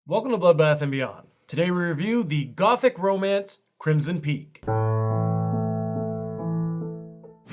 Welcome to Bloodbath and Beyond. Today we review the gothic romance Crimson Peak.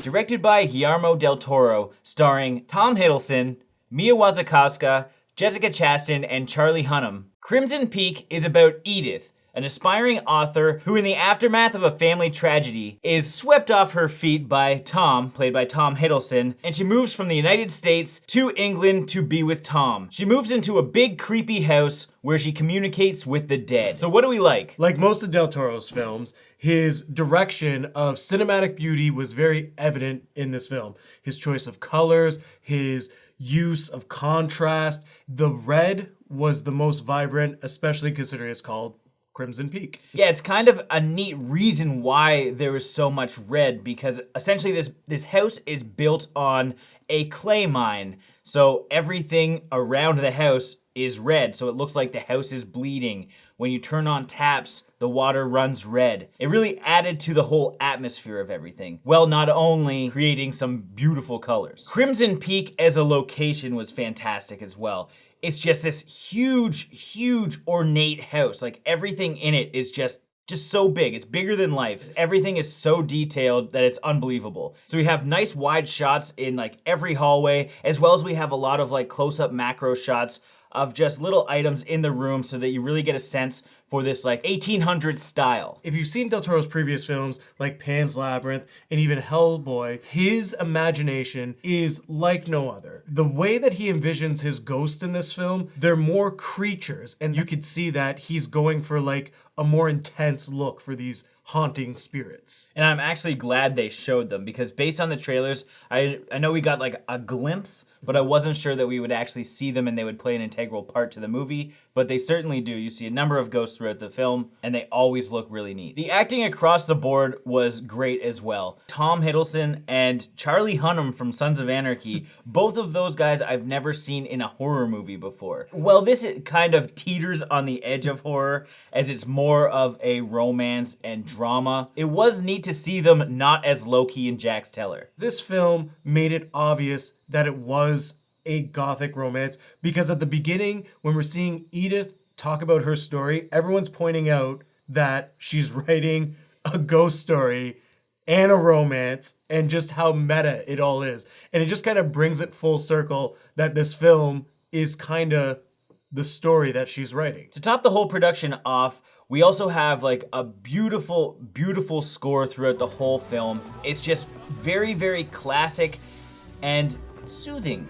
Directed by Guillermo del Toro, starring Tom Hiddleston, Mia Wasikowska, Jessica Chastain, and Charlie Hunnam. Crimson Peak is about Edith, an aspiring author who, in the aftermath of a family tragedy, is swept off her feet by Tom, played by Tom Hiddleston, and she moves from the United States to England to be with Tom. She moves into a big, creepy house where she communicates with the dead. So what do we like? Like most of Del Toro's films, his direction of cinematic beauty was very evident in this film. His choice of colors, his use of contrast. The red was the most vibrant, especially considering it's called Crimson Peak. Yeah, it's kind of a neat reason why there is so much red, because essentially this house is built on a clay mine. So everything around the house is red, so it looks like the house is bleeding. When you turn on taps, the water runs red. It really added to the whole atmosphere of everything, while not only creating some beautiful colors. Crimson Peak as a location was fantastic as well. It's just this huge ornate house. Like everything in it is just so big. It's bigger than life. Everything is so detailed that it's unbelievable. So we have nice wide shots in like every hallway, as well as we have a lot of like close-up macro shots of just little items in the room so that you really get a sense for this like 1800s style. If you've seen Del Toro's previous films like Pan's Labyrinth and even Hellboy, his imagination is like no other. The way that he envisions his ghosts in this film, they're more creatures, and you could see that he's going for like a more intense look for these haunting spirits. And I'm actually glad they showed them, because based on the trailers, I know we got like a glimpse, but I wasn't sure that we would actually see them and they would play an integral part to the movie, but they certainly do. You see a number of ghosts throughout the film, and they always look really neat. The acting across the board was great as well. Tom Hiddleston and Charlie Hunnam from Sons of Anarchy, both of those guys I've never seen in a horror movie before. Well, this kind of teeters on the edge of horror, as it's more of a romance and drama. It was neat to see them not as Loki and Jax Teller. This film made it obvious that it was a gothic romance, because at the beginning, when we're seeing Edith talk about her story, everyone's pointing out that she's writing a ghost story and a romance, and just how meta it all is. And it just kind of brings it full circle that this film is kind of the story that she's writing. To top the whole production off, we also have like a beautiful score throughout the whole film. It's just very classic and soothing,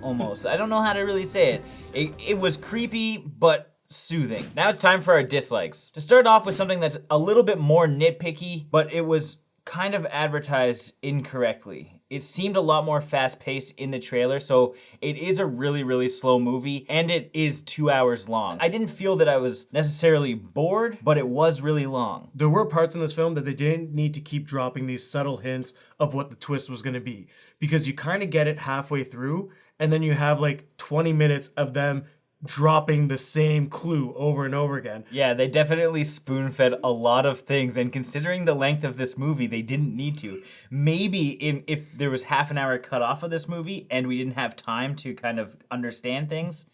almost. I don't know how to really say it. It was creepy, but soothing. Now it's time for our dislikes. To start off with something that's a little bit more nitpicky, but it was kind of advertised incorrectly. It seemed a lot more fast-paced in the trailer, so it is a really slow movie, and it is 2 hours long. I didn't feel that I was necessarily bored, but it was really long. There were parts in this film that they didn't need to keep dropping these subtle hints of what the twist was going to be, because you kind of get it halfway through, and then you have like 20 minutes of them dropping the same clue over and over again. Yeah, they definitely spoon-fed a lot of things, and considering the length of this movie, they didn't need to. Maybe if there was half an hour cut off of this movie and we didn't have time to kind of understand things,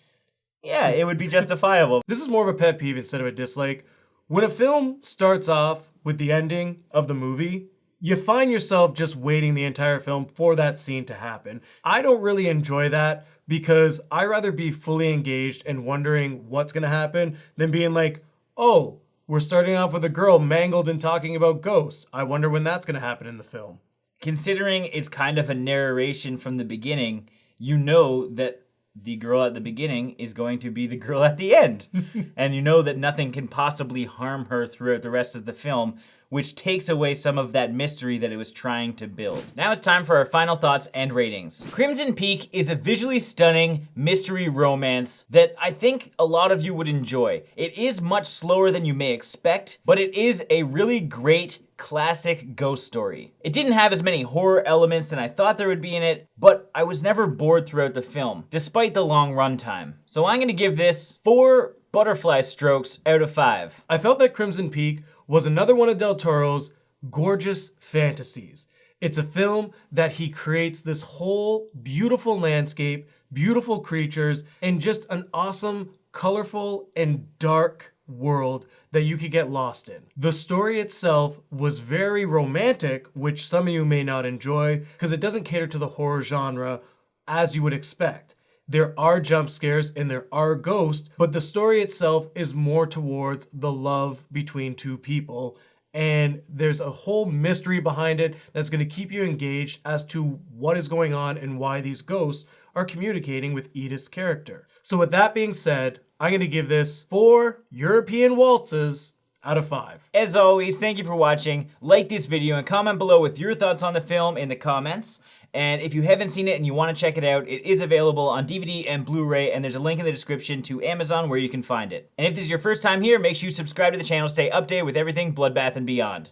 yeah, it would be justifiable. This is more of a pet peeve instead of a dislike. When a film starts off with the ending of the movie, you find yourself just waiting the entire film for that scene to happen. I don't really enjoy that, because I rather be fully engaged and wondering what's gonna happen than being like, oh, we're starting off with a girl mangled and talking about ghosts. I wonder when that's gonna happen in the film. Considering it's kind of a narration from the beginning, you know that the girl at the beginning is going to be the girl at the end. And you know that nothing can possibly harm her throughout the rest of the film, which takes away some of that mystery that it was trying to build. Now it's time for our final thoughts and ratings. Crimson Peak is a visually stunning mystery romance that I think a lot of you would enjoy. It is much slower than you may expect, but it is a really great classic ghost story. It didn't have as many horror elements than I thought there would be in it, but I was never bored throughout the film, despite the long runtime. So I'm gonna give this 4 butterfly strokes out of 5. I felt that Crimson Peak was another one of Del Toro's gorgeous fantasies. It's a film that he creates this whole beautiful landscape, beautiful creatures, and just an awesome colorful and dark world that you could get lost in. The story itself was very romantic, which some of you may not enjoy because it doesn't cater to the horror genre as you would expect. There are jump scares and there are ghosts, but the story itself is more towards the love between two people. And there's a whole mystery behind it that's going to keep you engaged as to what is going on and why these ghosts are communicating with Edith's character. So with that being said, I'm going to give this 4 European waltzes out of 5. As always, thank you for watching. Like this video and comment below with your thoughts on the film in the comments. And if you haven't seen it and you want to check it out, it is available on DVD and Blu-ray, and there's a link in the description to Amazon where you can find it. And if this is your first time here, make sure you subscribe to the channel to stay updated with everything Bloodbath and beyond.